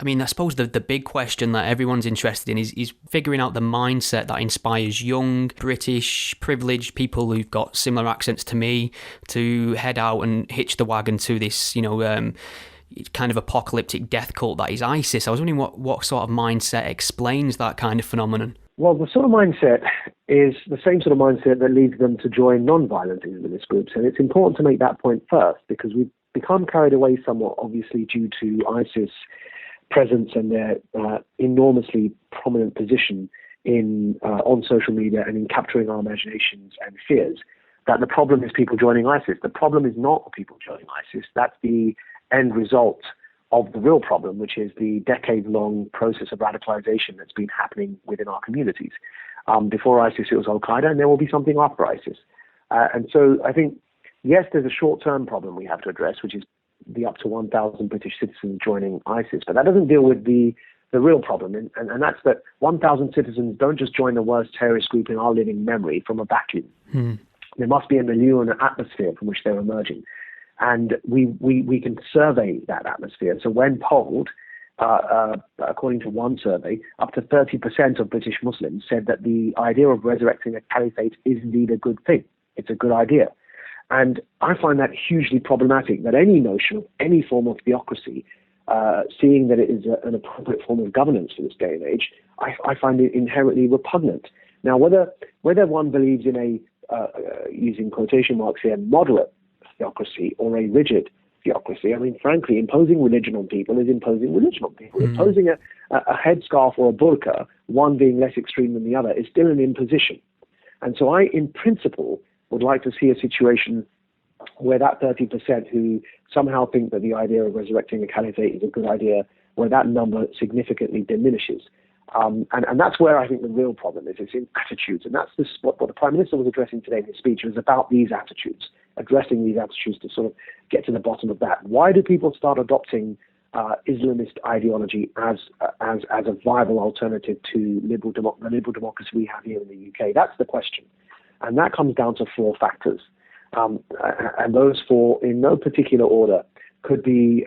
I mean, I suppose the big question that everyone's interested in is figuring out the mindset that inspires young, British, privileged people who've got similar accents to me to head out and hitch the wagon to this, kind of apocalyptic death cult that is ISIS. I was wondering what sort of mindset explains that kind of phenomenon. Well, the sort of mindset is the same sort of mindset that leads them to join non-violent Islamist groups. And it's important to make that point first, because we've become carried away somewhat, obviously, due to ISIS presence and their enormously prominent position on social media and in capturing our imaginations and fears, that the problem is people joining ISIS. The problem is not people joining ISIS. That's the end result of the real problem, which is the decade-long process of radicalization that's been happening within our communities. Before ISIS, it was Al-Qaeda, and there will be something after ISIS. And so I think, yes, there's a short-term problem we have to address, which is the up to 1,000 British citizens joining ISIS. But that doesn't deal with the real problem, and that's that 1,000 citizens don't just join the worst terrorist group in our living memory from a vacuum. There must be a milieu and an atmosphere from which they're emerging. And we can survey that atmosphere. So when polled, according to one survey, up to 30% of British Muslims said that the idea of resurrecting a caliphate is indeed a good thing. It's a good idea. And I find that hugely problematic, that any notion of any form of theocracy, seeing that it is an appropriate form of governance for this day and age, I find it inherently repugnant. Now, whether one believes in a, using quotation marks here, moderate theocracy or a rigid theocracy, I mean, frankly, imposing religion on people is imposing religion on people. Imposing a headscarf or a burqa, one being less extreme than the other, is still an imposition. And so I, in principle, would like to see a situation where that 30% who somehow think that the idea of resurrecting a caliphate is a good idea, where that number significantly diminishes. And that's where I think the real problem is. It's in attitudes. And that's what the Prime Minister was addressing today in his speech. It was about these attitudes, addressing these attitudes to sort of get to the bottom of that. Why do people start adopting Islamist ideology as a viable alternative to the liberal democracy we have here in the UK? That's the question. And that comes down to four factors. And those four, in no particular order, could be,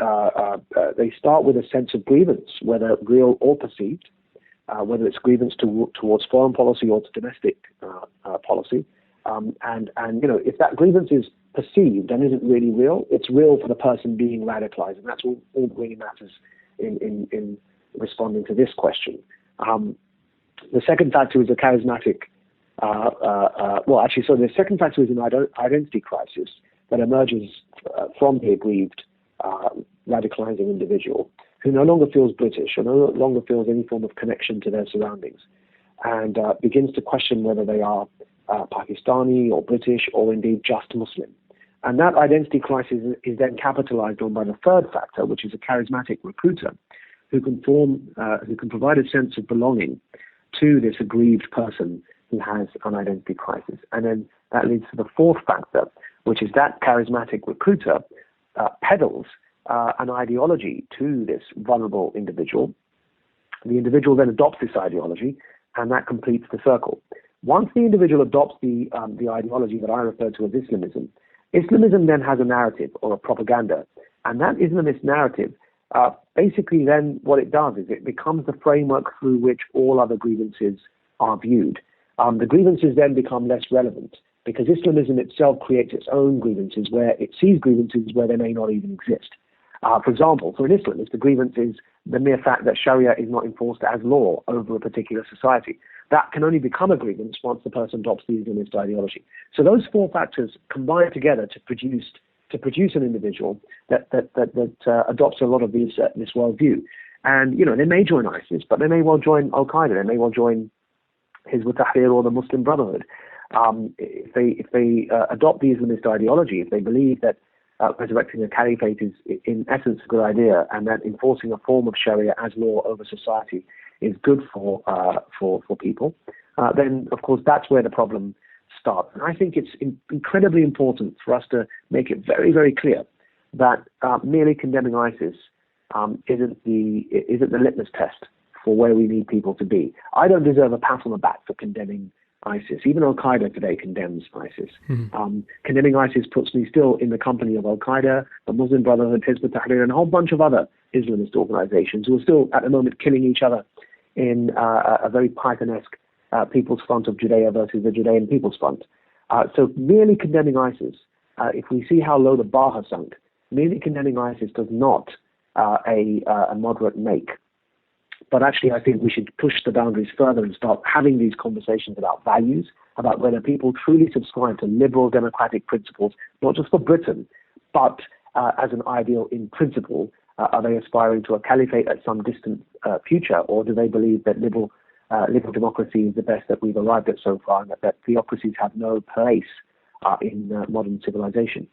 they start with a sense of grievance, whether real or perceived, whether it's grievance towards foreign policy or to domestic policy. And if that grievance is perceived and isn't really real, it's real for the person being radicalized. And that's all that really matters in responding to this question. The second factor is a charismatic the second factor is an identity crisis that emerges from the aggrieved, radicalizing individual who no longer feels British or no longer feels any form of connection to their surroundings, and begins to question whether they are Pakistani or British or indeed just Muslim. And that identity crisis is then capitalized on by the third factor, which is a charismatic recruiter who can provide a sense of belonging to this aggrieved person who has an identity crisis. And then that leads to the fourth factor, which is that charismatic recruiter peddles an ideology to this vulnerable individual. The individual then adopts this ideology, and that completes the circle. Once the individual adopts the ideology that I refer to as Islamism, Islamism then has a narrative or a propaganda, and that Islamist narrative, basically then what it does is it becomes the framework through which all other grievances are viewed. The grievances then become less relevant because Islamism itself creates its own grievances where it sees grievances where they may not even exist. For example, for an Islamist, the grievance is the mere fact that Sharia is not enforced as law over a particular society. That can only become a grievance once the person adopts the Islamist ideology. So those four factors combine together to produce an individual that adopts a lot of this worldview. And they may join ISIS, but they may well join Al-Qaeda. They may well join Hizb ut-Tahrir or the Muslim Brotherhood. If they adopt the Islamist ideology, if they believe that resurrecting a caliphate is in essence a good idea, and that enforcing a form of Sharia as law over society is good for people, then of course that's where the problem starts. And I think it's incredibly important for us to make it very, very clear that merely condemning ISIS isn't the litmus test for where we need people to be. I don't deserve a pat on the back for condemning ISIS. Even Al-Qaeda today condemns ISIS. Condemning ISIS puts me still in the company of Al-Qaeda, the Muslim Brotherhood, Hizb ut-Tahrir, and a whole bunch of other Islamist organizations who are still, at the moment, killing each other in a very Pythonesque People's Front of Judea versus the Judean People's Front. So merely condemning ISIS, if we see how low the bar has sunk, merely condemning ISIS does not a moderate make. But actually, I think we should push the boundaries further and start having these conversations about values, about whether people truly subscribe to liberal democratic principles, not just for Britain, but as an ideal in principle. Are they aspiring to a caliphate at some distant future, or do they believe that liberal democracy is the best that we've arrived at so far, and that theocracies have no place in modern civilization?